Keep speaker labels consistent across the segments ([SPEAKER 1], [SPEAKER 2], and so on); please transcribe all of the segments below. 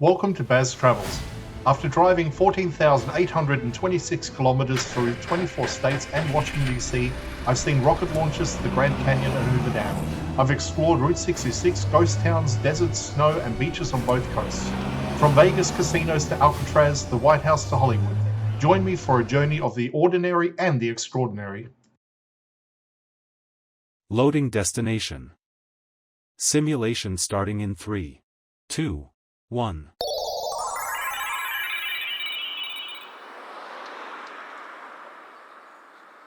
[SPEAKER 1] Welcome to Baz Travels. After driving 14,826 kilometers through 24 states and Washington, D.C., I've seen rocket launches to the Grand Canyon and Hoover Dam. I've explored Route 66, ghost towns, deserts, snow, and beaches on both coasts. From Vegas casinos to Alcatraz, the White House to Hollywood. Join me for a journey of the ordinary and the extraordinary.
[SPEAKER 2] Loading destination. Simulation starting in 3, 2, 1.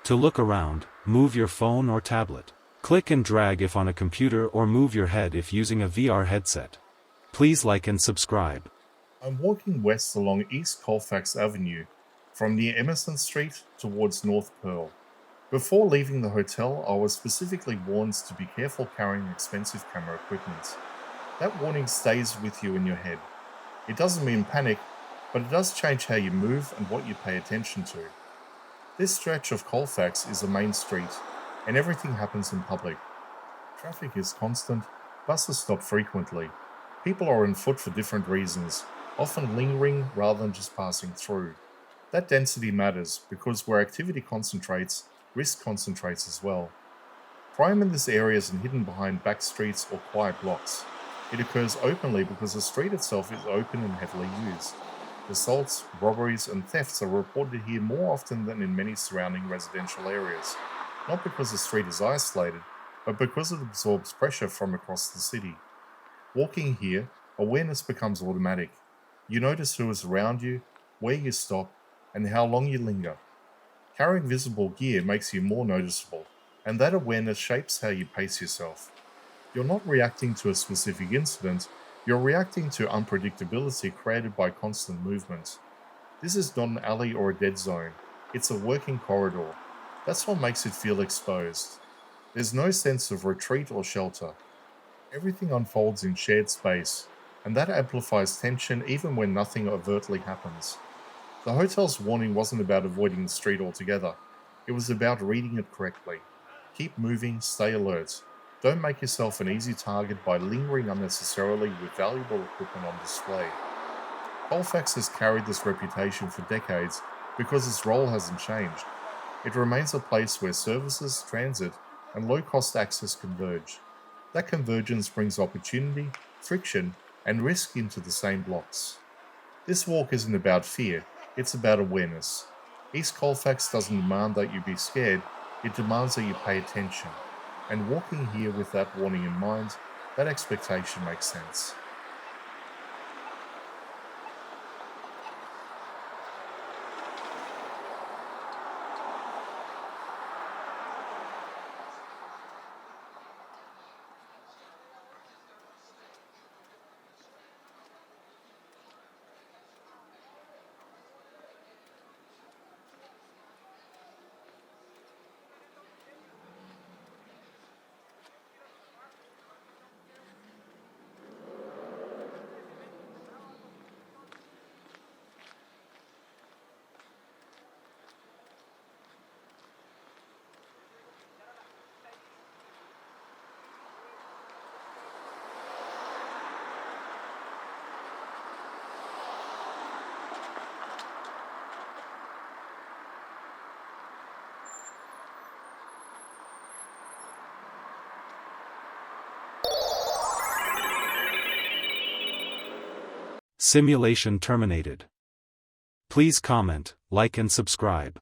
[SPEAKER 2] To look around, move your phone or tablet. Click and drag if on a computer or move your head if using a VR headset. Please like and subscribe.
[SPEAKER 1] I'm walking west along East Colfax Avenue, from near Emerson Street towards North Pearl. Before leaving the hotel, I was specifically warned to be careful carrying expensive camera equipment. That warning stays with you in your head. It doesn't mean panic, but it does change how you move and what you pay attention to. This stretch of Colfax is a main street, and everything happens in public. Traffic is constant, buses stop frequently. People are on foot for different reasons, often lingering rather than just passing through. That density matters because where activity concentrates, risk concentrates as well. Crime in this area isn't hidden behind back streets or quiet blocks. It occurs openly because the street itself is open and heavily used. Assaults, robberies, and thefts are reported here more often than in many surrounding residential areas, not because the street is isolated, but because it absorbs pressure from across the city. Walking here, awareness becomes automatic. You notice who is around you, where you stop, and how long you linger. Carrying visible gear makes you more noticeable, and that awareness shapes how you pace yourself. You're not reacting to a specific incident, you're reacting to unpredictability created by constant movement. This is not an alley or a dead zone, it's a working corridor. That's what makes it feel exposed. There's no sense of retreat or shelter. Everything unfolds in shared space, and that amplifies tension even when nothing overtly happens. The hotel's warning wasn't about avoiding the street altogether, it was about reading it correctly. Keep moving, stay alert. Don't make yourself an easy target by lingering unnecessarily with valuable equipment on display. Colfax has carried this reputation for decades because its role hasn't changed. It remains a place where services, transit, and low-cost access converge. That convergence brings opportunity, friction, and risk into the same blocks. This walk isn't about fear, it's about awareness. East Colfax doesn't demand that you be scared, it demands that you pay attention. And walking here with that warning in mind, that expectation makes sense.
[SPEAKER 2] Simulation terminated. Please comment, like and subscribe.